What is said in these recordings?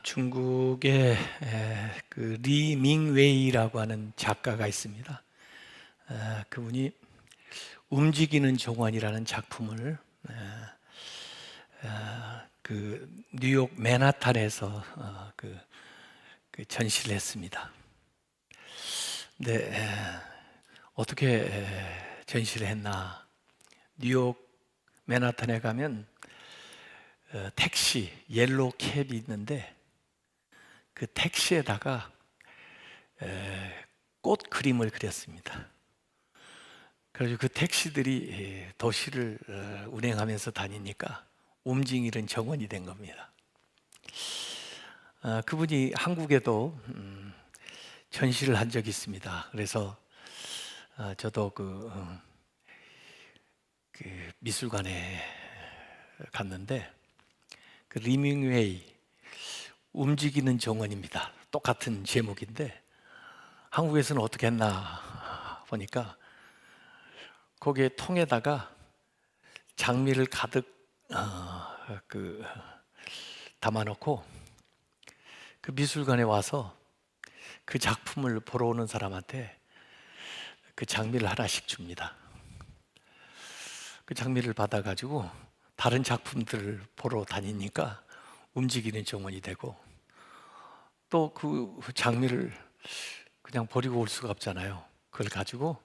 중국에 그 리밍웨이라고 하는 작가가 있습니다. 그분이 움직이는 정원이라는 작품을 그 뉴욕 맨하탄에서 그 전시를 했습니다. 근데 어떻게 전시를 했나? 뉴욕 맨하탄에 가면 택시 옐로우 캡이 있는데 그 택시에다가 꽃 그림을 그렸습니다. 그래서 그 택시들이 도시를 운행하면서 다니니까 움직이는 정원이 된 겁니다. 그분이 한국에도 전시를 한 적이 있습니다. 그래서 저도 그 미술관에 갔는데 그 리밍웨이 움직이는 정원입니다. 똑같은 제목인데 한국에서는 어떻게 했나 보니까 거기에 통에다가 장미를 가득 담아놓고 그 미술관에 와서 그 작품을 보러 오는 사람한테 그 장미를 하나씩 줍니다. 그 장미를 받아가지고 다른 작품들을 보러 다니니까 움직이는 정원이 되고 또 그 장미를 그냥 버리고 올 수가 없잖아요. 그걸 가지고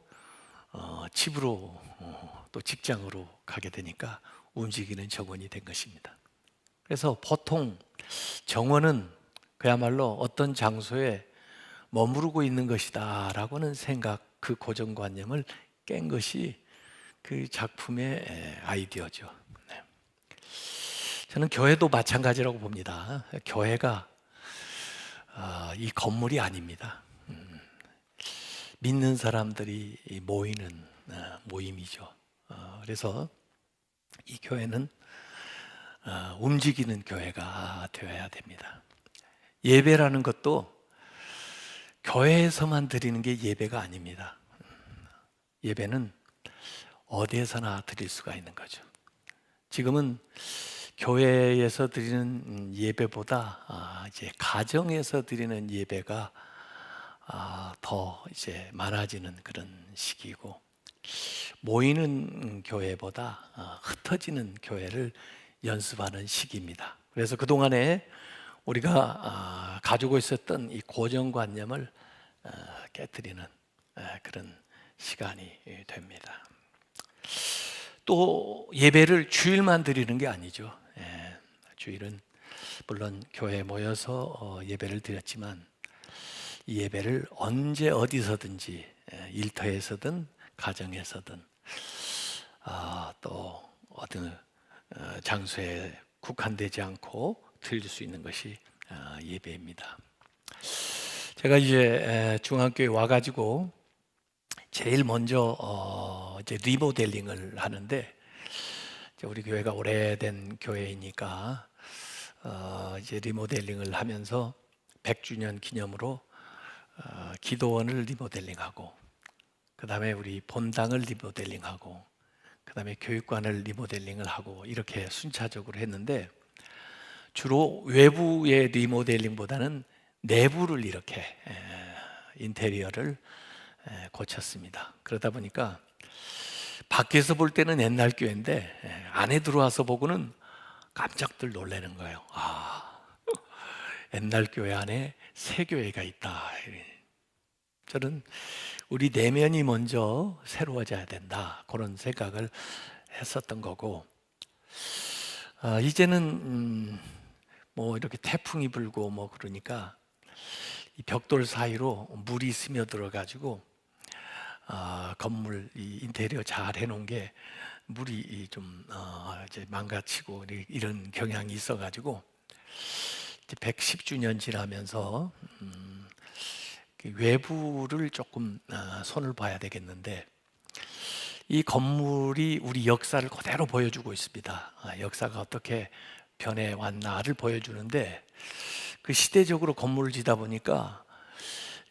집으로 또 직장으로 가게 되니까 움직이는 정원이 된 것입니다. 그래서 보통 정원은 그야말로 어떤 장소에 머무르고 있는 것이다 라고는 생각, 그 고정관념을 깬 것이 그 작품의 아이디어죠. 네. 저는 교회도 마찬가지라고 봅니다. 교회가 이 건물이 아닙니다. 믿는 사람들이 모이는 모임이죠. 그래서 이 교회는 움직이는 교회가 되어야 됩니다. 예배라는 것도 교회에서만 드리는 게 예배가 아닙니다. 예배는 어디에서나 드릴 수가 있는 거죠. 지금은 교회에서 드리는 예배보다 이제 가정에서 드리는 예배가 더 이제 많아지는 그런 시기고 모이는 교회보다 흩어지는 교회를 연습하는 시기입니다. 그래서 그동안에 우리가 가지고 있었던 이 고정관념을 깨뜨리는 그런 시간이 됩니다. 또 예배를 주일만 드리는 게 아니죠. 주일은 물론 교회에 모여서 예배를 드렸지만 이 예배를 언제 어디서든지 일터에서든 가정에서든 또 어느 장소에 국한되지 않고 드릴 수 있는 것이 예배입니다. 제가 이제 중학교에 와가지고 제일 먼저 이제 리모델링을 하는데 우리 교회가 오래된 교회이니까 이제 리모델링을 하면서 100주년 기념으로 기도원을 리모델링하고 그 다음에 우리 본당을 리모델링하고 그 다음에 교육관을 리모델링을 하고 이렇게 순차적으로 했는데 주로 외부의 리모델링보다는 내부를 이렇게 인테리어를 고쳤습니다. 그러다 보니까 밖에서 볼 때는 옛날 교회인데 안에 들어와서 보고는 깜짝들 놀라는 거예요. 옛날 교회 안에 새 교회가 있다. 저는 우리 내면이 먼저 새로워져야 된다. 그런 생각을 했었던 거고 이제는 뭐 이렇게 태풍이 불고 뭐 그러니까 이 벽돌 사이로 물이 스며들어 가지고 건물 이 인테리어 잘 해놓은 게 물이 좀 이제 망가지고 이런 경향이 있어가지고 이제 110주년 지나면서 외부를 조금 손을 봐야 되겠는데 이 건물이 우리 역사를 그대로 보여주고 있습니다. 역사가 어떻게 변해왔나를 보여주는데 그 시대적으로 건물을 지다 보니까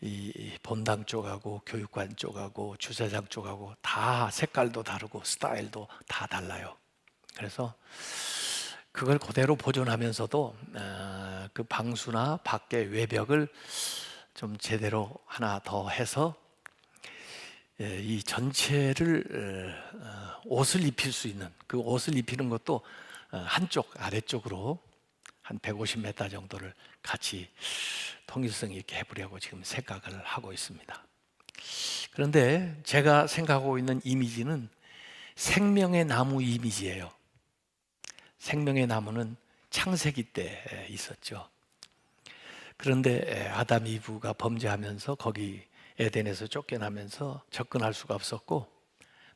이 본당 쪽하고 교육관 쪽하고 주차장 쪽하고 다 색깔도 다르고 스타일도 다 달라요. 그래서 그걸 그대로 보존하면서도 그 방수나 밖의 외벽을 좀 제대로 하나 더 해서 이 전체를 옷을 입힐 수 있는, 그 옷을 입히는 것도 한쪽 아래쪽으로 한 150m 정도를 같이 통일성 있게 해보려고 지금 생각을 하고 있습니다. 그런데 제가 생각하고 있는 이미지는 생명의 나무 이미지예요. 생명의 나무는 창세기 때 있었죠. 그런데 아담 이브가 범죄하면서 거기 에덴에서 쫓겨나면서 접근할 수가 없었고,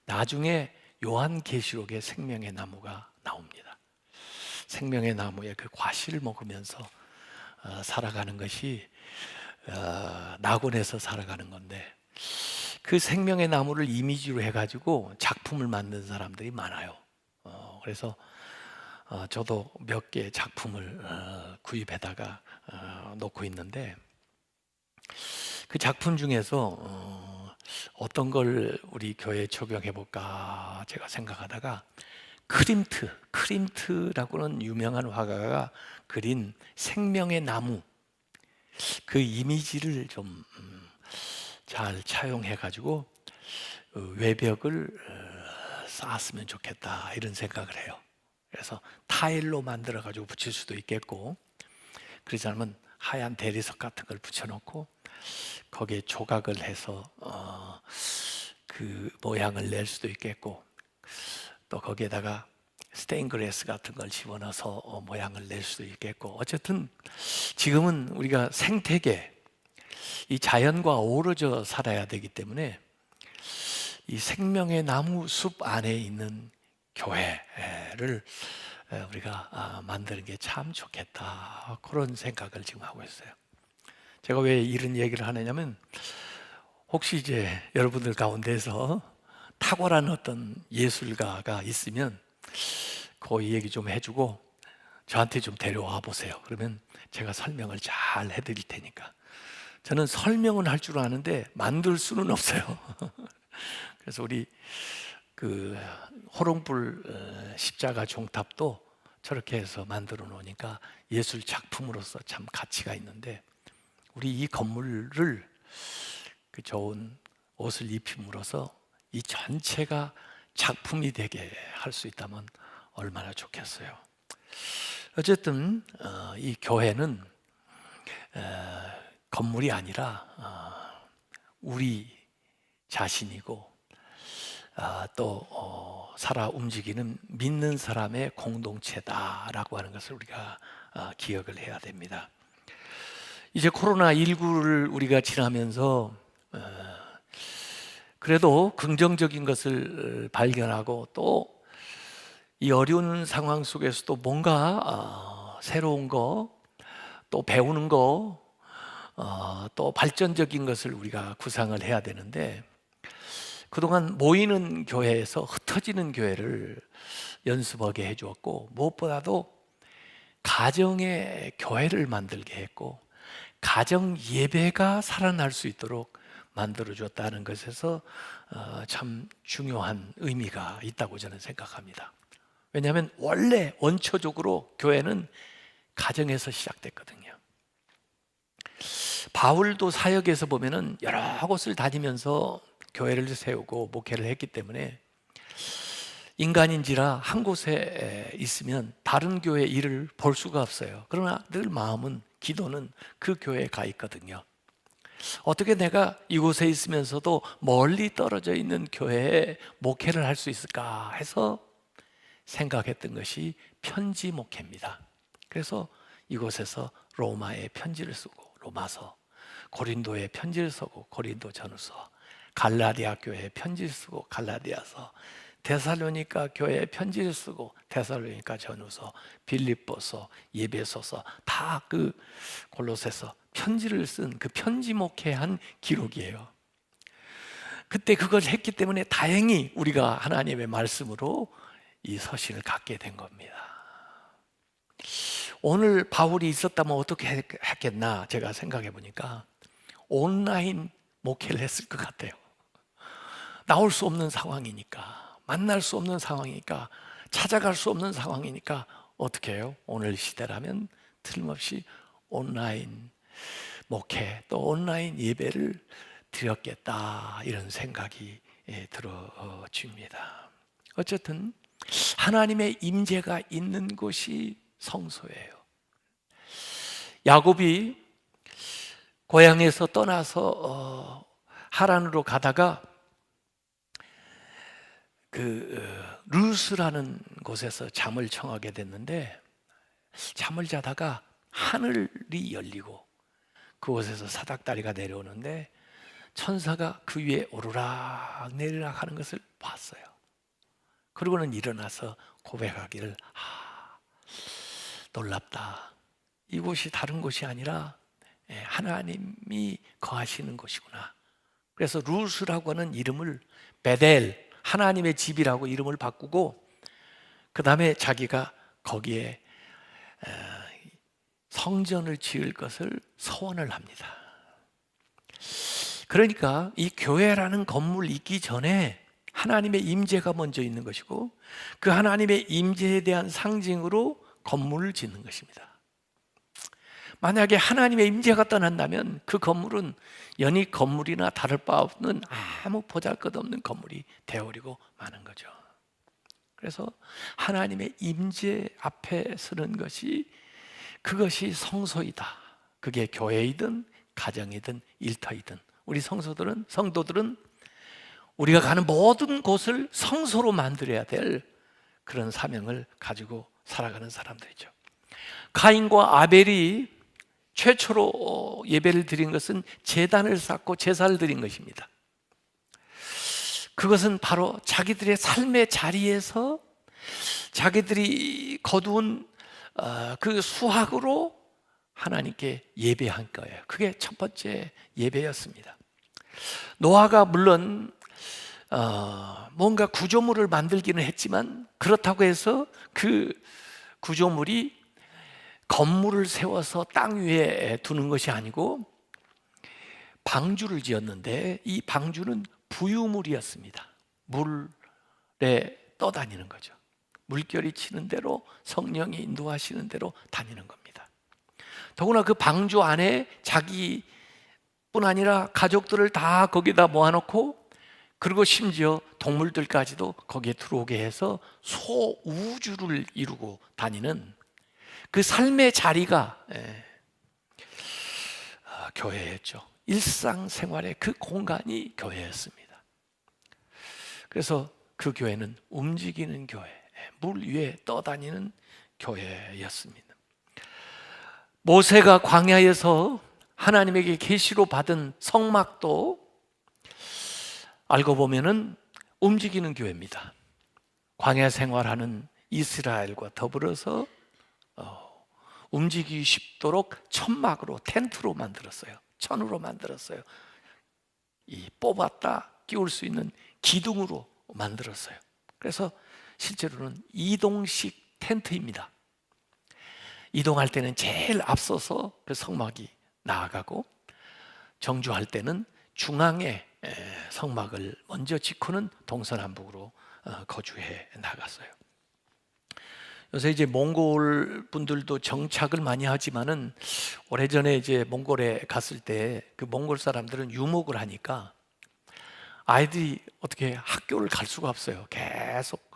나중에 요한계시록에 생명의 나무가 나옵니다. 생명의 나무의 그 과실을 먹으면서 살아가는 것이 낙원에서 살아가는 건데, 그 생명의 나무를 이미지로 해가지고 작품을 만든 사람들이 많아요. 그래서 저도 몇 개 작품을 구입해다가 놓고 있는데, 그 작품 중에서 어떤 걸 우리 교회에 적용해 볼까 제가 생각하다가, 크림트라고는 유명한 화가가 그린 생명의 나무, 그 이미지를 좀 잘 차용해 가지고 외벽을 쌓았으면 좋겠다, 이런 생각을 해요. 그래서 타일로 만들어 가지고 붙일 수도 있겠고, 그렇지 않으면 하얀 대리석 같은 걸 붙여놓고 거기에 조각을 해서 그 모양을 낼 수도 있겠고, 또 거기에다가 스테인그레스 같은 걸 집어넣어서 모양을 낼 수도 있겠고, 어쨌든 지금은 우리가 생태계, 이 자연과 어우러져 살아야 되기 때문에 이 생명의 나무 숲 안에 있는 교회를 우리가 만드는 게 참 좋겠다, 그런 생각을 지금 하고 있어요. 제가 왜 이런 얘기를 하느냐면, 혹시 이제 여러분들 가운데서 탁월한 어떤 예술가가 있으면 그 얘기 좀 해주고 저한테 좀 데려와 보세요. 그러면 제가 설명을 잘 해드릴 테니까. 저는 설명은 할 줄 아는데 만들 수는 없어요. 그래서 우리 그 호롱불 십자가 종탑도 저렇게 해서 만들어 놓으니까 예술 작품으로서 참 가치가 있는데, 우리 이 건물을 그 좋은 옷을 입힘으로써 이 전체가 작품이 되게 할 수 있다면 얼마나 좋겠어요. 어쨌든 이 교회는 건물이 아니라 우리 자신이고, 또 살아 움직이는 믿는 사람의 공동체다라고 하는 것을 우리가 기억을 해야 됩니다. 이제 코로나19를 우리가 지나면서 그래도 긍정적인 것을 발견하고, 또 이 어려운 상황 속에서도 뭔가 새로운 거, 또 배우는 거, 또 발전적인 것을 우리가 구상을 해야 되는데, 그동안 모이는 교회에서 흩어지는 교회를 연습하게 해주었고, 무엇보다도 가정의 교회를 만들게 했고, 가정 예배가 살아날 수 있도록 만들어줬다는 것에서 참 중요한 의미가 있다고 저는 생각합니다. 왜냐하면 원래 원초적으로 교회는 가정에서 시작됐거든요. 바울도 사역에서 보면은 여러 곳을 다니면서 교회를 세우고 목회를 했기 때문에, 인간인지라 한 곳에 있으면 다른 교회 일을 볼 수가 없어요. 그러나 늘 마음은, 기도는 그 교회에 가 있거든요. 어떻게 내가 이곳에 있으면서도 멀리 떨어져 있는 교회에 목회를 할 수 있을까 해서 생각했던 것이 편지 목회입니다. 그래서 이곳에서 로마에 편지를 쓰고 로마서, 고린도에 편지를 쓰고 고린도 전후서, 갈라디아 교회에 편지를 쓰고 갈라디아서, 데살로니가 교회에 편지를 쓰고 데살로니가 전후서, 빌립보서, 예배소서, 다 그 골로새서 편지를 쓴 그 편지 목회한 기록이에요. 그때 그걸 했기 때문에 다행히 우리가 하나님의 말씀으로 이 서신을 갖게 된 겁니다. 오늘 바울이 있었다면 어떻게 했겠나 제가 생각해 보니까 온라인 목회를 했을 것 같아요. 나올 수 없는 상황이니까, 만날 수 없는 상황이니까, 찾아갈 수 없는 상황이니까 어떻게 해요? 오늘 시대라면 틀림없이 온라인 목회 또 온라인 예배를 드렸겠다, 이런 생각이 들어집니다. 어쨌든 하나님의 임재가 있는 곳이 성소예요. 야곱이 고향에서 떠나서 하란으로 가다가 루스라는 곳에서 잠을 청하게 됐는데, 잠을 자다가 하늘이 열리고 그곳에서 사닥다리가 내려오는데 천사가 그 위에 오르락 내리락 하는 것을 봤어요. 그러고는 일어나서 고백하기를, 놀랍다. 이곳이 다른 곳이 아니라 하나님이 거하시는 곳이구나. 그래서 루스라고 하는 이름을 베델, 하나님의 집이라고 이름을 바꾸고, 그 다음에 자기가 거기에 성전을 지을 것을 소원을 합니다. 그러니까 이 교회라는 건물 있기 전에 하나님의 임재가 먼저 있는 것이고, 그 하나님의 임재에 대한 상징으로 건물을 짓는 것입니다. 만약에 하나님의 임재가 떠난다면 그 건물은 연히 건물이나 다를 바 없는 아무 보잘것없는 건물이 되어버리고 마는 거죠. 그래서 하나님의 임재 앞에 서는 것이, 그것이 성소이다. 그게 교회이든 가정이든 일터이든 우리 성도들은 우리가 가는 모든 곳을 성소로 만들어야 될 그런 사명을 가지고 살아가는 사람들이죠. 가인과 아벨이 최초로 예배를 드린 것은 제단을 쌓고 제사를 드린 것입니다. 그것은 바로 자기들의 삶의 자리에서 자기들이 거두은 그 수확으로 하나님께 예배한 거예요. 그게 첫 번째 예배였습니다. 노아가 물론 뭔가 구조물을 만들기는 했지만, 그렇다고 해서 그 구조물이 건물을 세워서 땅 위에 두는 것이 아니고 방주를 지었는데, 이 방주는 부유물이었습니다. 물에 떠다니는 거죠. 물결이 치는 대로, 성령이 인도하시는 대로 다니는 겁니다. 더구나 그 방주 안에 자기뿐 아니라 가족들을 다 거기다 모아놓고, 그리고 심지어 동물들까지도 거기에 들어오게 해서 소우주를 이루고 다니는 그 삶의 자리가 교회였죠. 일상생활의 그 공간이 교회였습니다. 그래서 그 교회는 움직이는 교회, 물 위에 떠다니는 교회였습니다. 모세가 광야에서 하나님에게 계시로 받은 성막도 알고 보면은 움직이는 교회입니다. 광야 생활하는 이스라엘과 더불어서 움직이기 쉽도록 천막으로, 텐트로 만들었어요. 천으로 만들었어요. 이 뽑았다 끼울 수 있는 기둥으로 만들었어요. 그래서 실제로는 이동식 텐트입니다. 이동할 때는 제일 앞서서 그 성막이 나아가고, 정주할 때는 중앙에 성막을 먼저 짓고는 동서남북으로 거주해 나갔어요. 요새 이제 몽골 분들도 정착을 많이 하지만은, 오래전에 이제 몽골에 갔을 때 그 몽골 사람들은 유목을 하니까 아이들이 어떻게 학교를 갈 수가 없어요. 계속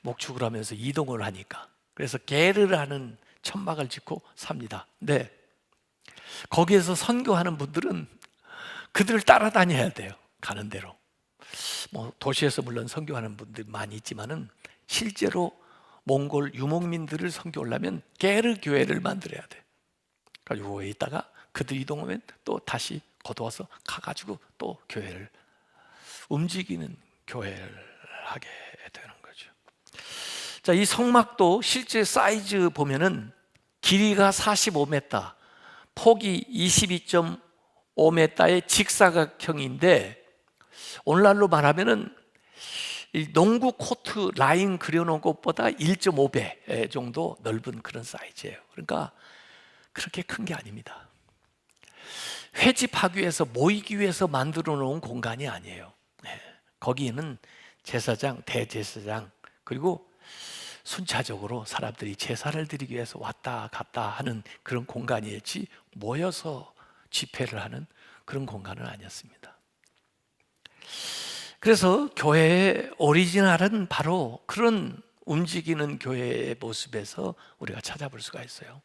목축을 하면서 이동을 하니까. 그래서 게르라는 천막을 짓고 삽니다. 근데 거기에서 선교하는 분들은 그들을 따라다녀야 돼요. 가는 대로. 뭐 도시에서 물론 선교하는 분들 많이 있지만은, 실제로 몽골 유목민들을 선교하려면 게르 교회를 만들어야 돼. 그러니까 요에 있다가 그들 이동하면 또 다시 거두어서 가가지고 또 교회를 움직이는 교회를 하게 되는 거죠. 자, 이 성막도 실제 사이즈 보면은 길이가 45m, 폭이 22.5m의 직사각형인데, 오늘날로 말하면은 이 농구 코트 라인 그려놓은 것보다 1.5배 정도 넓은 그런 사이즈예요. 그러니까 그렇게 큰 게 아닙니다. 회집하기 위해서, 모이기 위해서 만들어 놓은 공간이 아니에요. 거기에는 제사장, 대제사장, 그리고 순차적으로 사람들이 제사를 드리기 위해서 왔다 갔다 하는 그런 공간이었지, 모여서 집회를 하는 그런 공간은 아니었습니다. 그래서 교회의 오리지널은 바로 그런 움직이는 교회의 모습에서 우리가 찾아볼 수가 있어요.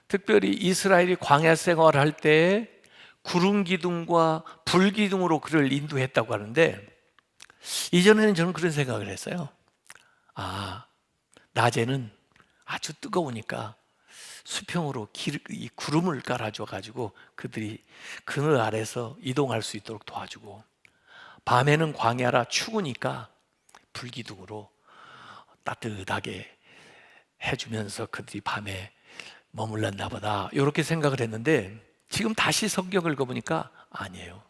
특별히 이스라엘이 광야 생활할 때 구름 기둥과 불 기둥으로 그를 인도했다고 하는데, 이전에는 저는 그런 생각을 했어요. 낮에는 아주 뜨거우니까 수평으로 이 구름을 깔아줘 가지고 그들이 그늘 아래서 이동할 수 있도록 도와주고, 밤에는 광야라 추우니까 불기둥으로 따뜻하게 해주면서 그들이 밤에 머물렀나 보다, 이렇게 생각을 했는데, 지금 다시 성경을 읽어보니까 아니에요.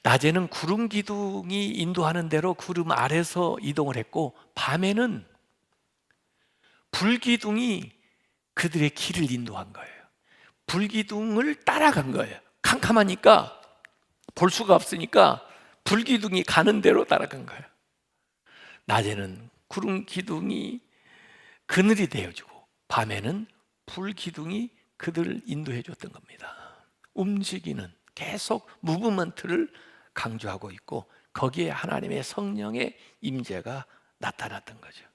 낮에는 구름 기둥이 인도하는 대로 구름 아래서 이동을 했고, 밤에는 불기둥이 그들의 길을 인도한 거예요. 불기둥을 따라간 거예요. 캄캄하니까 볼 수가 없으니까 불기둥이 가는 대로 따라간 거예요. 낮에는 구름 기둥이 그늘이 되어주고, 밤에는 불기둥이 그들을 인도해 줬던 겁니다. 움직이는, 계속 무브먼트를 강조하고 있고, 거기에 하나님의 성령의 임재가 나타났던 거죠.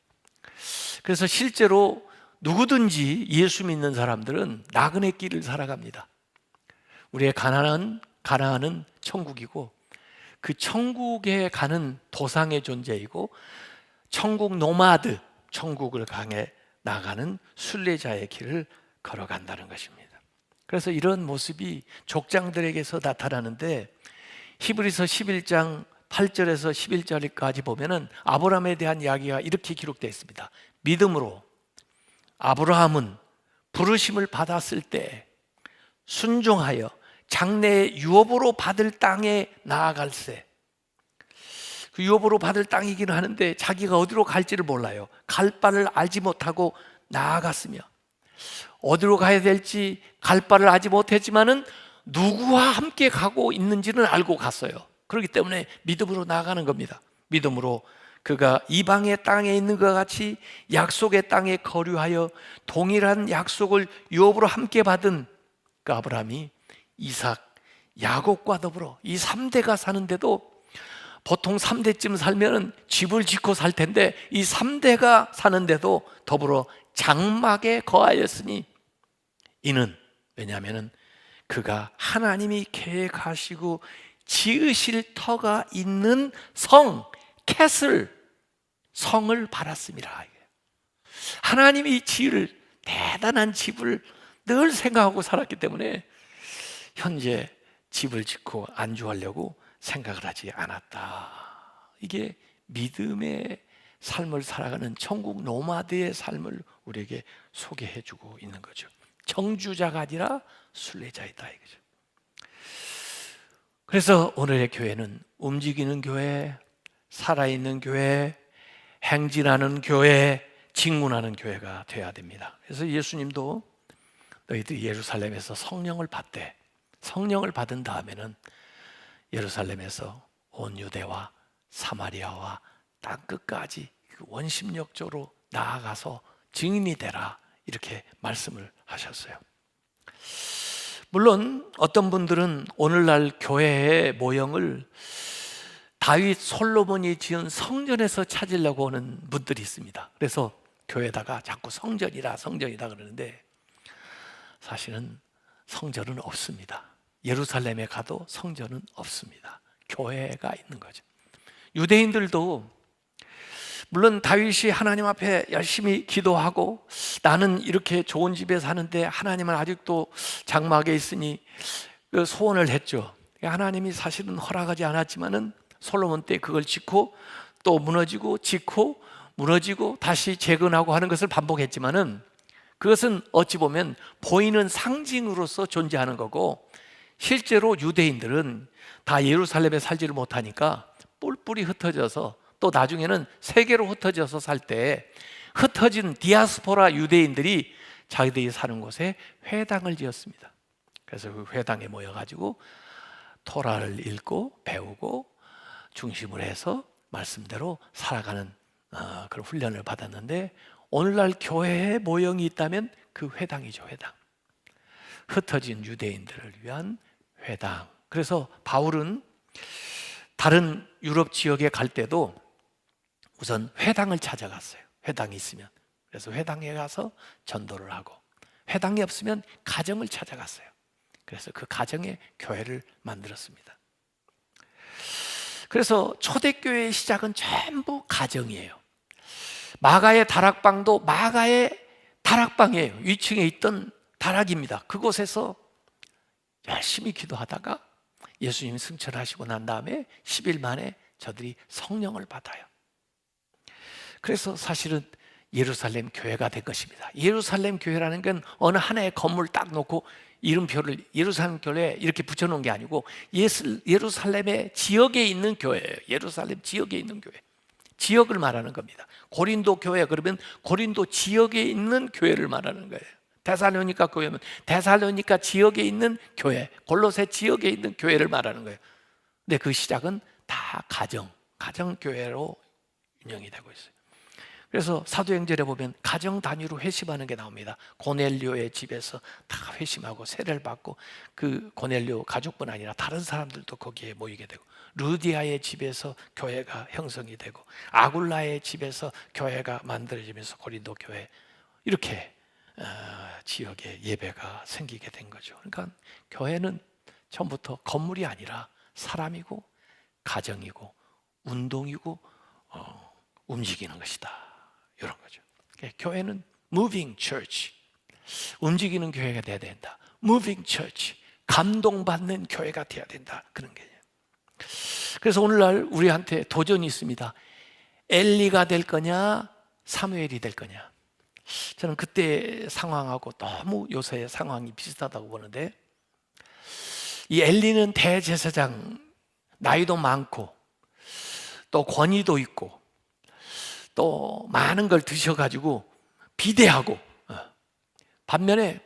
그래서 실제로 누구든지 예수 믿는 사람들은 나그네 길을 살아갑니다. 우리의 가나안은 천국이고, 그 천국에 가는 도상의 존재이고, 천국 노마드, 천국을 향해 나가는 순례자의 길을 걸어간다는 것입니다. 그래서 이런 모습이 족장들에게서 나타나는데, 히브리서 11장 8절에서 11절까지 보면은 아브라함에 대한 이야기가 이렇게 기록되어 있습니다. 믿음으로 아브라함은 부르심을 받았을 때 순종하여 장래의 유업으로 받을 땅에 나아갈세. 그 유업으로 받을 땅이기는 하는데 자기가 어디로 갈지를 몰라요. 갈 바를 알지 못하고 나아갔으며, 어디로 가야 될지 갈 바를 알지 못했지만은 누구와 함께 가고 있는지는 알고 갔어요. 그렇기 때문에 믿음으로 나아가는 겁니다. 믿음으로 그가 이방의 땅에 있는 것 같이 약속의 땅에 거류하여 동일한 약속을 유업으로 함께 받은 그 아브라함이 이삭, 야곱과 더불어 이 3대가 사는데도, 보통 3대쯤 살면 집을 짓고 살 텐데 이 3대가 사는데도 더불어 장막에 거하였으니, 이는 왜냐하면 그가 하나님이 계획하시고 지으실 터가 있는 캐슬, 성을 바랐습니다. 하나님이 지을 대단한 집을 늘 생각하고 살았기 때문에 현재 집을 짓고 안주하려고 생각을 하지 않았다. 이게 믿음의 삶을 살아가는 천국 노마드의 삶을 우리에게 소개해주고 있는 거죠. 정주자가 아니라 순례자이다 이거죠. 그래서 오늘의 교회는 움직이는 교회, 살아있는 교회, 행진하는 교회, 직문하는 교회가 되어야 됩니다. 그래서 예수님도 너희들이 예루살렘에서 성령을 받되, 성령을 받은 다음에는 예루살렘에서 온 유대와 사마리아와 땅끝까지 원심력적으로 나아가서 증인이 되라, 이렇게 말씀을 하셨어요. 물론 어떤 분들은 오늘날 교회의 모형을 다윗 솔로몬이 지은 성전에서 찾으려고 하는 분들이 있습니다. 그래서 교회에다가 자꾸 성전이다 그러는데, 사실은 성전은 없습니다. 예루살렘에 가도 성전은 없습니다. 교회가 있는 거죠. 유대인들도 물론 다윗이 하나님 앞에 열심히 기도하고, 나는 이렇게 좋은 집에 사는데 하나님은 아직도 장막에 있으니 그 소원을 했죠. 하나님이 사실은 허락하지 않았지만은 솔로몬 때 그걸 짓고 또 무너지고 짓고 무너지고 다시 재건하고 하는 것을 반복했지만은, 그것은 어찌 보면 보이는 상징으로서 존재하는 거고, 실제로 유대인들은 다 예루살렘에 살지를 못하니까 뿔뿔이 흩어져서, 또 나중에는 세계로 흩어져서 살 때 흩어진 디아스포라 유대인들이 자기들이 사는 곳에 회당을 지었습니다. 그래서 그 회당에 모여가지고 토라를 읽고 배우고 중심을 해서 말씀대로 살아가는 그런 훈련을 받았는데 오늘날 교회에 모형이 있다면 그 회당이죠. 회당. 흩어진 유대인들을 위한 회당. 그래서 바울은 다른 유럽 지역에 갈 때도 우선 회당을 찾아갔어요. 회당이 있으면. 그래서 회당에 가서 전도를 하고, 회당이 없으면 가정을 찾아갔어요. 그래서 그 가정에 교회를 만들었습니다. 그래서 초대교회의 시작은 전부 가정이에요. 마가의 다락방도 마가의 다락방이에요. 위층에 있던 다락입니다. 그곳에서 열심히 기도하다가 예수님이 승천하시고 난 다음에 10일 만에 저들이 성령을 받아요. 그래서 사실은 예루살렘 교회가 된 것입니다. 예루살렘 교회라는 건 어느 하나의 건물 딱 놓고 이름표를 예루살렘 교회 이렇게 붙여놓은 게 아니고 예루살렘의 지역에 있는 교회예요. 예루살렘 지역에 있는 교회. 지역을 말하는 겁니다. 고린도 교회 그러면 고린도 지역에 있는 교회를 말하는 거예요. 데살로니가 교회면 데살로니가 지역에 있는 교회, 골로새 지역에 있는 교회를 말하는 거예요. 근데 그 시작은 다 가정교회로 운영이 되고 있어요. 그래서 사도행전에 보면 가정 단위로 회심하는 게 나옵니다. 고넬료의 집에서 다 회심하고 세례를 받고, 그 고넬료 가족뿐 아니라 다른 사람들도 거기에 모이게 되고, 루디아의 집에서 교회가 형성이 되고, 아굴라의 집에서 교회가 만들어지면서 고린도 교회, 이렇게 지역에 예배가 생기게 된 거죠. 그러니까 교회는 처음부터 건물이 아니라 사람이고 가정이고 운동이고 움직이는 것이다, 이런 거죠. 교회는 moving church, 움직이는 교회가 돼야 된다. moving church, 감동받는 교회가 돼야 된다, 그런 개념. 그래서 오늘날 우리한테 도전이 있습니다. 엘리가 될 거냐 사무엘이 될 거냐. 저는 그때 상황하고 너무 요새의 상황이 비슷하다고 보는데, 이 엘리는 대제사장, 나이도 많고 또 권위도 있고 또 많은 걸 드셔가지고 비대하고, 반면에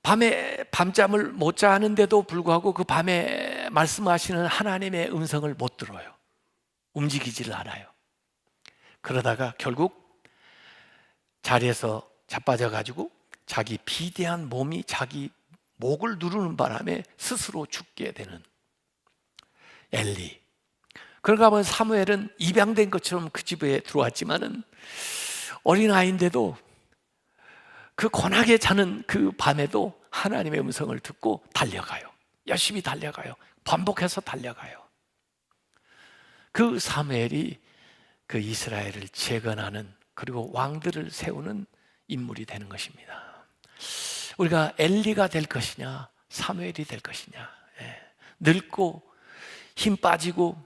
밤에 밤잠을 못 자는데도 불구하고 그 밤에 말씀하시는 하나님의 음성을 못 들어요. 움직이지를 않아요. 그러다가 결국 자리에서 자빠져가지고 자기 비대한 몸이 자기 목을 누르는 바람에 스스로 죽게 되는 엘리. 그런가 하면 사무엘은 입양된 것처럼 그 집에 들어왔지만은 어린아이인데도 그 고나게 자는 그 밤에도 하나님의 음성을 듣고 달려가요. 열심히 달려가요. 반복해서 달려가요. 그 사무엘이 그 이스라엘을 재건하는, 그리고 왕들을 세우는 인물이 되는 것입니다. 우리가 엘리가 될 것이냐 사무엘이 될 것이냐, 늙고 힘 빠지고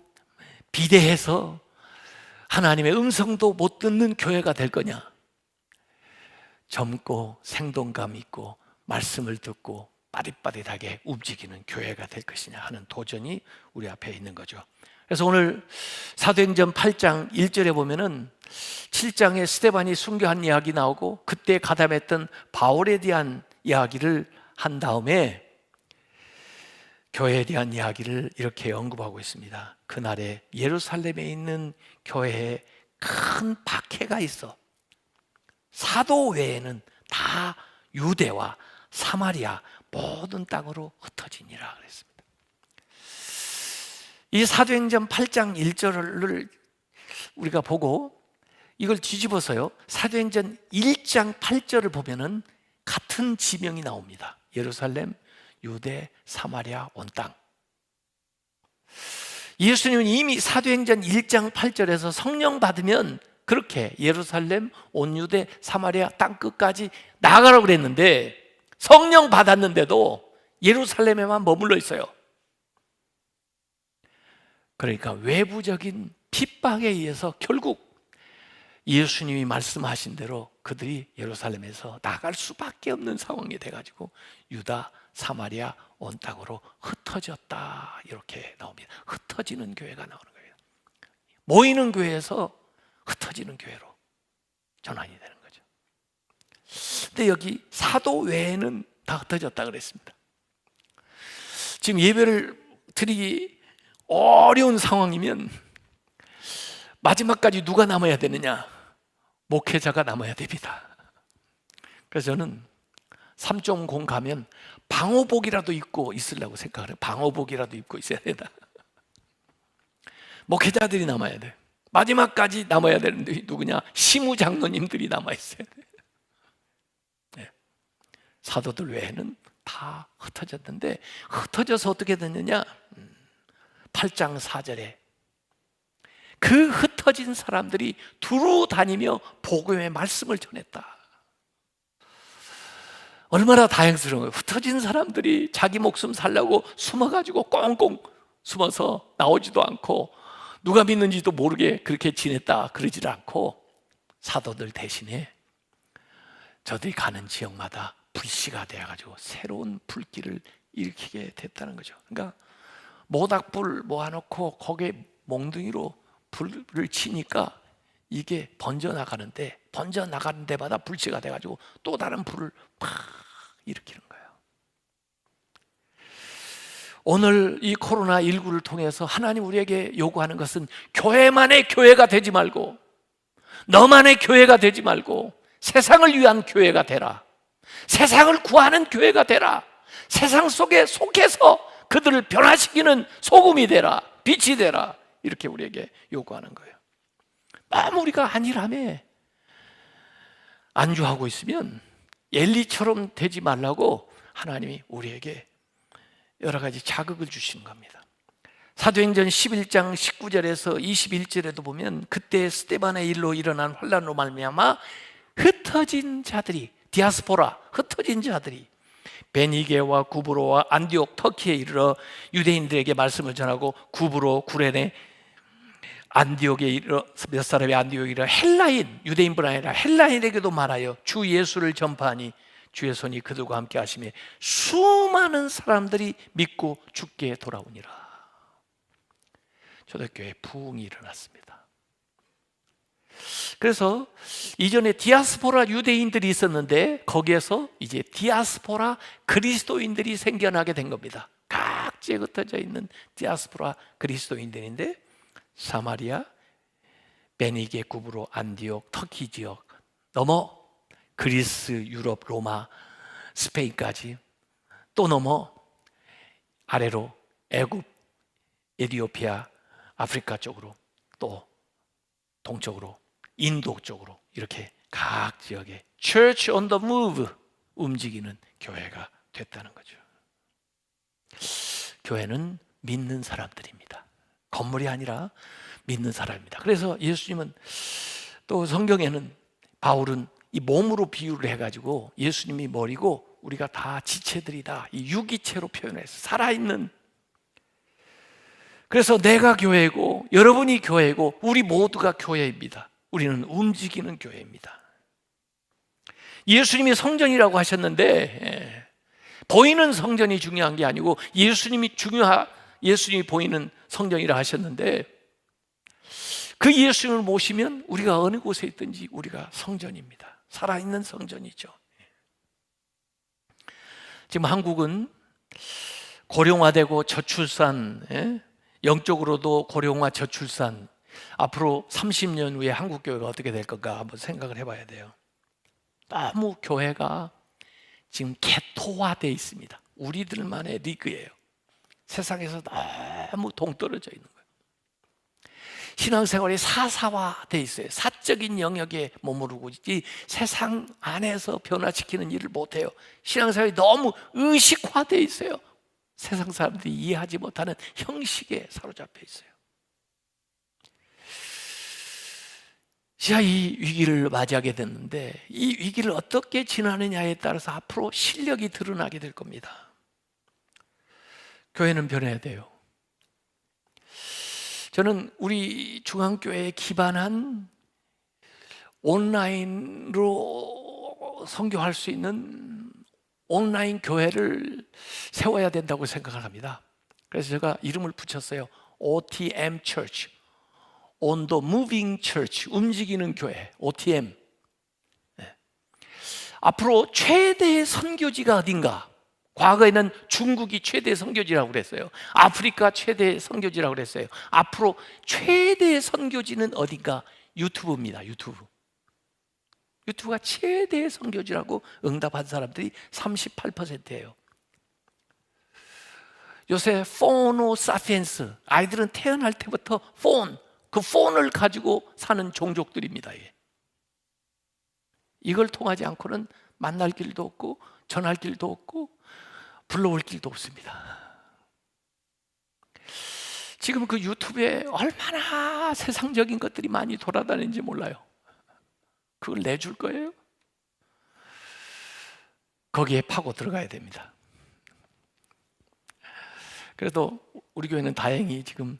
비대해서 하나님의 음성도 못 듣는 교회가 될 거냐, 젊고 생동감 있고 말씀을 듣고 빠릿빠릿하게 움직이는 교회가 될 것이냐 하는 도전이 우리 앞에 있는 거죠. 그래서 오늘 사도행전 8장 1절에 보면은 7장에 스데반이 순교한 이야기 나오고, 그때 가담했던 바울에 대한 이야기를 한 다음에 교회에 대한 이야기를 이렇게 언급하고 있습니다. 그날에 예루살렘에 있는 교회에 큰 박해가 있어. 사도 외에는 다 유대와 사마리아 모든 땅으로 흩어지니라 그랬습니다. 이 사도행전 8장 1절을 우리가 보고 이걸 뒤집어서요, 사도행전 1장 8절을 보면은 같은 지명이 나옵니다. 예루살렘, 유대, 사마리아 온 땅. 예수님은 이미 사도행전 1장 8절에서 성령 받으면 그렇게 예루살렘, 온 유대, 사마리아 땅 끝까지 나가라고 그랬는데, 성령 받았는데도 예루살렘에만 머물러 있어요. 그러니까 외부적인 핍박에 의해서 결국 예수님이 말씀하신 대로 그들이 예루살렘에서 나갈 수밖에 없는 상황이 돼가지고 유다, 사마리아 온 땅으로 흩어졌다, 이렇게 나옵니다. 흩어지는 교회가 나오는 거예요. 모이는 교회에서 흩어지는 교회로 전환이 되는 거죠. 근데 여기 사도 외에는 다 흩어졌다 그랬습니다. 지금 예배를 드리기 어려운 상황이면 마지막까지 누가 남아야 되느냐? 목회자가 남아야 됩니다. 그래서 저는 3.0 가면 방호복이라도 입고 있으려고 생각해요. 방호복이라도 입고 있어야 된다. 목회자들이 남아야 돼. 마지막까지 남아야 되는데 누구냐? 시무장로님들이 남아있어야 돼. 네. 사도들 외에는 다 흩어졌는데, 흩어져서 어떻게 됐느냐? 8장 4절에 그 흩어진 사람들이 두루 다니며 복음의 말씀을 전했다. 얼마나 다행스러운 거예요. 흩어진 사람들이 자기 목숨 살려고 숨어가지고 꽁꽁 숨어서 나오지도 않고 누가 믿는지도 모르게 그렇게 지냈다 그러질 않고, 사도들 대신에 저들이 가는 지역마다 불씨가 되어가지고 새로운 불길을 일으키게 됐다는 거죠. 그러니까 모닥불 모아놓고 거기에 몽둥이로 불을 치니까 이게 번져나가는데, 번져나가는 데마다 불씨가 돼가지고 또 다른 불을 팍 일으키는 거예요. 오늘 이 코로나19를 통해서 하나님 우리에게 요구하는 것은 교회만의 교회가 되지 말고, 너만의 교회가 되지 말고 세상을 위한 교회가 되라. 세상을 구하는 교회가 되라. 세상 속에 속해서 그들을 변화시키는 소금이 되라, 빛이 되라. 이렇게 우리에게 요구하는 거예요. 너무 우리가 안일함에 안주하고 있으면 엘리처럼 되지 말라고 하나님이 우리에게 여러 가지 자극을 주시는 겁니다. 사도행전 11장 19절에서 21절에도 보면 그때 스데반의 일로 일어난 환란으로 말미암아 흩어진 자들이, 디아스포라, 흩어진 자들이 베니게와 구브로와 안디옥 터키에 이르러 유대인들에게 말씀을 전하고, 구브로, 구레네, 안디옥에 이르러 몇 사람이 안디옥에 이르러 헬라인, 유대인뿐 아니라 헬라인에게도 말하여 주 예수를 전파하니 주의 손이 그들과 함께 하시며 수많은 사람들이 믿고 주께 돌아오니라. 초대교회에 부흥이 일어났습니다. 그래서 이전에 디아스포라 유대인들이 있었는데 거기에서 이제 디아스포라 그리스도인들이 생겨나게 된 겁니다. 각지에 흩어져 있는 디아스포라 그리스도인들인데, 사마리아, 베니게, 구브로, 안디옥, 터키 지역 넘어 그리스, 유럽, 로마, 스페인까지, 또 넘어 아래로 애굽, 에티오피아, 아프리카 쪽으로, 또 동쪽으로, 인도 쪽으로, 이렇게 각 지역에 Church on the move, 움직이는 교회가 됐다는 거죠. 교회는 믿는 사람들입니다. 건물이 아니라 믿는 사람입니다. 그래서 예수님은, 또 성경에는 바울은 이 몸으로 비유를 해가지고 예수님이 머리고 우리가 다 지체들이다, 이 유기체로 표현해서 살아있는, 그래서 내가 교회고 여러분이 교회고 우리 모두가 교회입니다. 우리는 움직이는 교회입니다. 예수님이 성전이라고 하셨는데, 보이는 성전이 중요한 게 아니고 예수님이 보이는 성전이라 하셨는데, 그 예수님을 모시면 우리가 어느 곳에 있든지 우리가 성전입니다. 살아있는 성전이죠. 지금 한국은 고령화되고 저출산, 영적으로도 고령화 저출산, 앞으로 30년 후에 한국 교회가 어떻게 될 건가 한번 생각을 해봐야 돼요. 너무 교회가 지금 개토화되어 있습니다. 우리들만의 리그예요. 세상에서 너무 동떨어져 있는 거예요. 신앙생활이 사사화되어 있어요. 사적인 영역에 머무르고 있지 세상 안에서 변화시키는 일을 못해요. 신앙생활이 너무 의식화되어 있어요. 세상 사람들이 이해하지 못하는 형식에 사로잡혀 있어요. 자, 이 위기를 맞이하게 됐는데 이 위기를 어떻게 지나느냐에 따라서 앞으로 실력이 드러나게 될 겁니다. 교회는 변해야 돼요. 저는 우리 중앙교회에 기반한 온라인으로 선교할 수 있는 온라인 교회를 세워야 된다고 생각을 합니다. 그래서 제가 이름을 붙였어요. OTM Church, On the Moving Church, 움직이는 교회, OTM. 네. 앞으로 최대의 선교지가 어딘가? 과거에는 중국이 최대 선교지라고 그랬어요. 아프리카 최대 선교지라고 그랬어요. 앞으로 최대 선교지는 어딘가? 유튜브입니다. 유튜브가 최대 선교지라고 응답한 사람들이 38%예요. 요새 포노 사피엔스, 아이들은 태어날 때부터 그 폰을 가지고 사는 종족들입니다. 이걸 통하지 않고는 만날 길도 없고 전할 길도 없고 불러올 길도 없습니다. 지금 그 유튜브에 얼마나 세상적인 것들이 많이 돌아다니는지 몰라요. 그걸 내줄 거예요? 거기에 파고 들어가야 됩니다. 그래도 우리 교회는 다행히 지금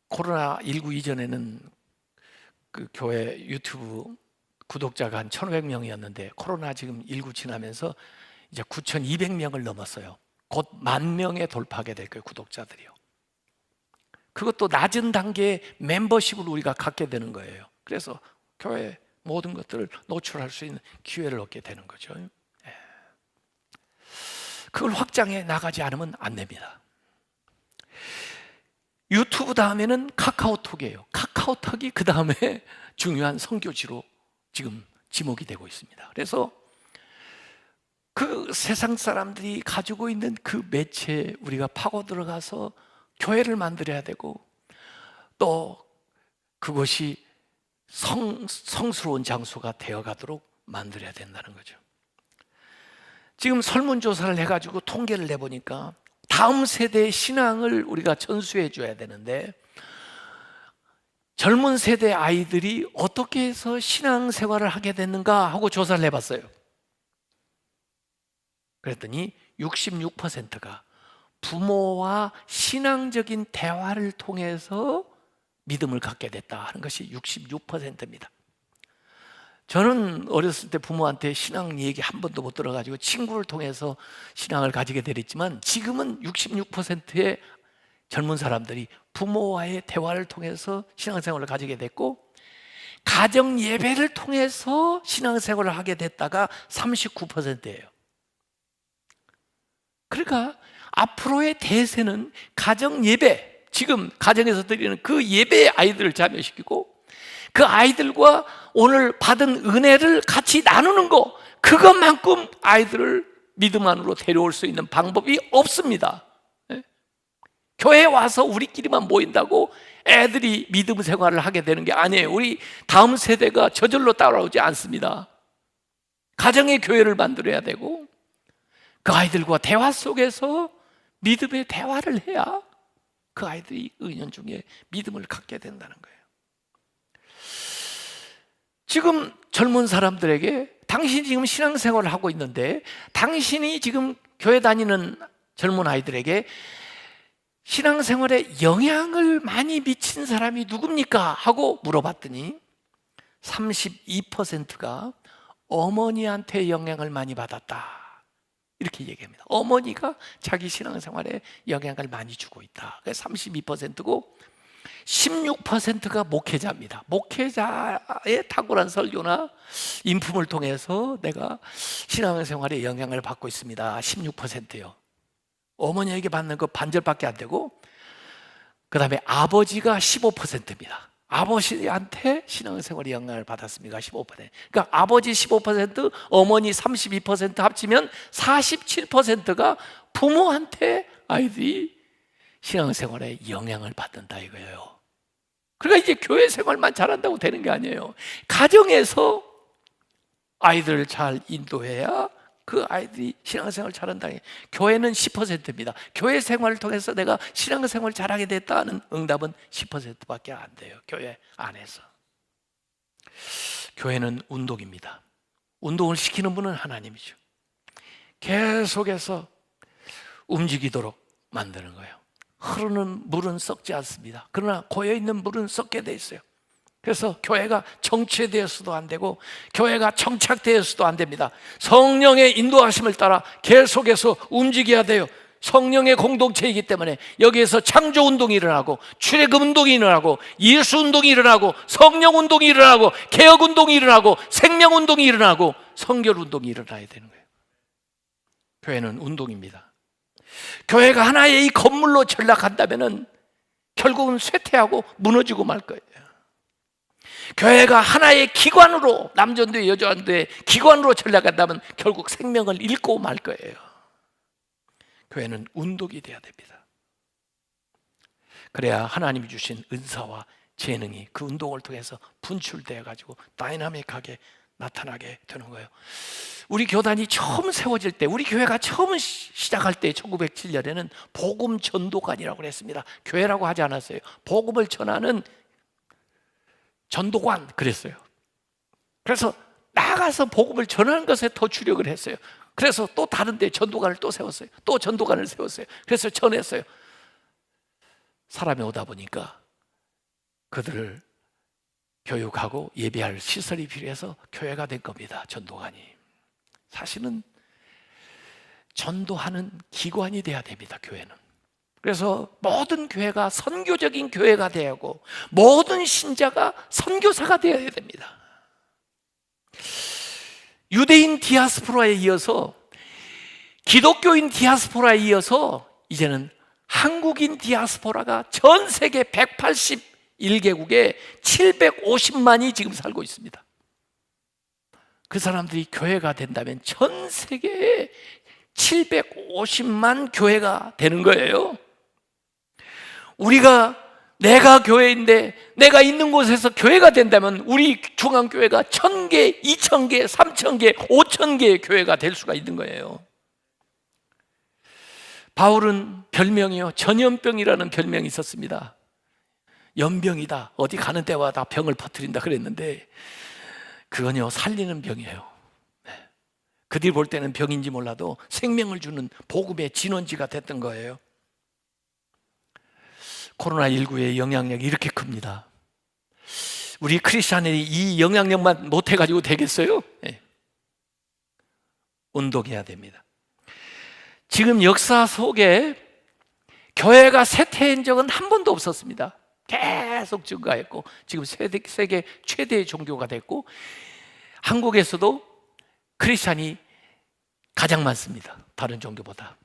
코로나19 이전에는 그 교회 유튜브 구독자가 한 1,500명이었는데 코로나 지금 19 지나면서 이제 9,200명을 넘었어요. 곧 10,000명에 돌파하게 될 거예요, 구독자들이요. 그것도 낮은 단계의 멤버십을 우리가 갖게 되는 거예요. 그래서 교회 모든 것들을 노출할 수 있는 기회를 얻게 되는 거죠. 그걸 확장해 나가지 않으면 안 됩니다. 유튜브 다음에는 카카오톡이에요. 카카오톡이 그 다음에 중요한 선교지로 지금 지목이 되고 있습니다. 그래서 그 세상 사람들이 가지고 있는 그 매체에 우리가 파고 들어가서 교회를 만들어야 되고, 또 그것이 성스러운 장소가 되어가도록 만들어야 된다는 거죠. 지금 설문조사를 해가지고 통계를 내보니까 다음 세대의 신앙을 우리가 전수해 줘야 되는데, 젊은 세대 아이들이 어떻게 해서 신앙생활을 하게 됐는가 하고 조사를 해봤어요. 그랬더니 66%가 부모와 신앙적인 대화를 통해서 믿음을 갖게 됐다 하는 것이 66%입니다. 저는 어렸을 때 부모한테 신앙 얘기 한 번도 못 들어가지고 친구를 통해서 신앙을 가지게 됐지만, 지금은 66%의 젊은 사람들이 부모와의 대화를 통해서 신앙생활을 가지게 됐고, 가정 예배를 통해서 신앙생활을 하게 됐다가 39%예요. 그러니까 앞으로의 대세는 가정 예배, 지금 가정에서 드리는 그 예배의 아이들을 참여시키고, 그 아이들과 오늘 받은 은혜를 같이 나누는 거, 그것만큼 아이들을 믿음 안으로 데려올 수 있는 방법이 없습니다. 교회에 와서 우리끼리만 모인다고 애들이 믿음 생활을 하게 되는 게 아니에요. 우리 다음 세대가 저절로 따라오지 않습니다. 가정의 교회를 만들어야 되고, 그 아이들과 대화 속에서 믿음의 대화를 해야 그 아이들이 은연중에 믿음을 갖게 된다는 거예요. 지금 젊은 사람들에게, 당신이 지금 신앙생활을 하고 있는데 당신이 지금 교회 다니는 젊은 아이들에게 신앙생활에 영향을 많이 미친 사람이 누굽니까? 하고 물어봤더니 32%가 어머니한테 영향을 많이 받았다, 이렇게 얘기합니다. 어머니가 자기 신앙생활에 영향을 많이 주고 있다. 32%고 16%가 목회자입니다. 목회자의 탁월한 설교나 인품을 통해서 내가 신앙생활에 영향을 받고 있습니다. 16%요. 어머니에게 받는 거 반절밖에 안 되고, 그 다음에 아버지가 15%입니다. 아버지한테 신앙생활에 영향을 받았습니까? 15%. 그러니까 아버지 15%, 어머니 32% 합치면 47%가 부모한테 아이들이 신앙생활에 영향을 받는다 이거예요. 그러니까 이제 교회 생활만 잘한다고 되는 게 아니에요. 가정에서 아이들을 잘 인도해야 그 아이들이 신앙생활을 잘한다. 교회는 10%입니다. 교회 생활을 통해서 내가 신앙생활을 잘하게 됐다는 응답은 10%밖에 안 돼요. 교회 안에서. 교회는 운동입니다. 운동을 시키는 분은 하나님이죠. 계속해서 움직이도록 만드는 거예요. 흐르는 물은 썩지 않습니다. 그러나 고여있는 물은 썩게 돼 있어요. 그래서 교회가 정체되어서도 안 되고 교회가 정착되어서도 안 됩니다. 성령의 인도하심을 따라 계속해서 움직여야 돼요. 성령의 공동체이기 때문에 여기에서 창조운동이 일어나고 출애굽운동이 일어나고 예수운동이 일어나고 성령운동이 일어나고 개혁운동이 일어나고 생명운동이 일어나고 성결운동이 일어나야 되는 거예요. 교회는 운동입니다. 교회가 하나의 이 건물로 전락한다면 결국은 쇠퇴하고 무너지고 말 거예요. 교회가 하나의 기관으로, 남전도회 여전도회 기관으로 전락한다면 결국 생명을 잃고 말 거예요. 교회는 운동이 돼야 됩니다. 그래야 하나님이 주신 은사와 재능이 그 운동을 통해서 분출되어 가지고 다이나믹하게 나타나게 되는 거예요. 우리 교단이 처음 세워질 때, 우리 교회가 처음 시작할 때 1907년에는 복음 전도관이라고 그랬습니다. 교회라고 하지 않았어요. 복음을 전하는 전도관 그랬어요. 그래서 나가서 복음을 전하는 것에 더 주력을 했어요. 그래서 또 다른 데 전도관을 또 세웠어요. 또 전도관을 세웠어요. 그래서 전했어요. 사람이 오다 보니까 그들을 교육하고 예배할 시설이 필요해서 교회가 된 겁니다. 전도관이. 사실은 전도하는 기관이 돼야 됩니다. 교회는. 그래서 모든 교회가 선교적인 교회가 되어야 하고 모든 신자가 선교사가 되어야 됩니다. 유대인 디아스포라에 이어서, 기독교인 디아스포라에 이어서 이제는 한국인 디아스포라가 전 세계 181개국에 750만이 지금 살고 있습니다. 그 사람들이 교회가 된다면 전 세계에 750만 교회가 되는 거예요. 내가 교회인데 내가 있는 곳에서 교회가 된다면 우리 중앙교회가 1000개, 2000개, 3000개, 5000개의 교회가 될 수가 있는 거예요. 바울은 별명이요, 전염병이라는 별명이 있었습니다. 연병이다, 어디 가는 데마다 병을 퍼뜨린다 그랬는데 그건요, 살리는 병이에요. 그들이 볼 때는 병인지 몰라도 생명을 주는 복음의 진원지가 됐던 거예요. 코로나19의 영향력이 이렇게 큽니다. 우리 크리스찬이 이 영향력만 못해가지고 되겠어요? 네. 운동해야 됩니다. 지금 역사 속에 교회가 쇠퇴한 적은 한 번도 없었습니다. 계속 증가했고 지금 세계 최대의 종교가 됐고 한국에서도 크리스찬이 가장 많습니다. 다른 종교보다.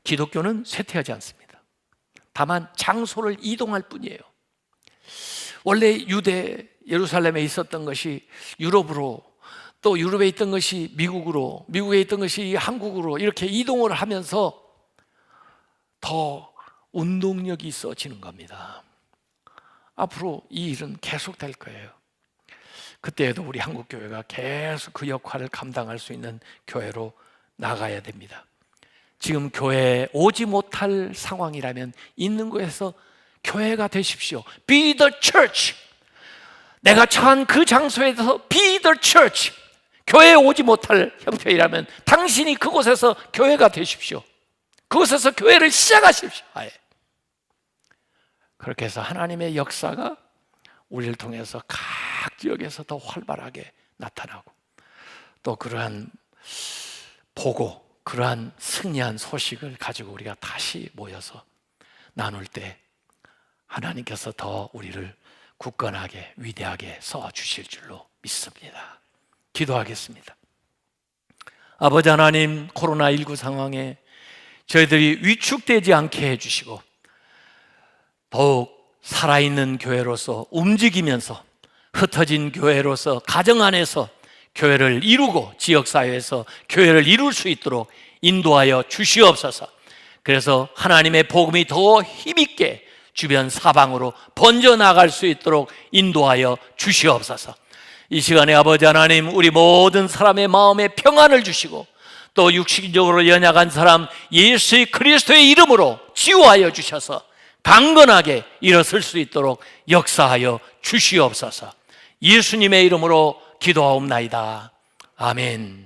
기독교는 쇠퇴하지 않습니다. 다만 장소를 이동할 뿐이에요. 원래 유대 예루살렘에 있었던 것이 유럽으로, 또 유럽에 있던 것이 미국으로, 미국에 있던 것이 한국으로 이렇게 이동을 하면서 더 운동력이 있어지는 겁니다. 앞으로 이 일은 계속될 거예요. 그때에도 우리 한국교회가 계속 그 역할을 감당할 수 있는 교회로 나가야 됩니다. 지금 교회에 오지 못할 상황이라면 있는 곳에서 교회가 되십시오. Be the church. 내가 처한 그 장소에서 Be the church. 교회에 오지 못할 형편이라면 당신이 그곳에서 교회가 되십시오. 그곳에서 교회를 시작하십시오. 아예. 그렇게 해서 하나님의 역사가 우리를 통해서 각 지역에서 더 활발하게 나타나고 또 그러한 그러한 승리한 소식을 가지고 우리가 다시 모여서 나눌 때 하나님께서 더 우리를 굳건하게 위대하게 세워주실 줄로 믿습니다. 기도하겠습니다. 아버지 하나님, 코로나19 상황에 저희들이 위축되지 않게 해주시고 더욱 살아있는 교회로서 움직이면서 흩어진 교회로서 가정 안에서 교회를 이루고 지역사회에서 교회를 이룰 수 있도록 인도하여 주시옵소서. 그래서 하나님의 복음이 더 힘있게 주변 사방으로 번져나갈 수 있도록 인도하여 주시옵소서. 이 시간에 아버지 하나님, 우리 모든 사람의 마음에 평안을 주시고 또 육신적으로 연약한 사람 예수 그리스도의 이름으로 치유하여 주셔서 강건하게 일어설 수 있도록 역사하여 주시옵소서. 예수님의 이름으로 기도하옵나이다. 아멘.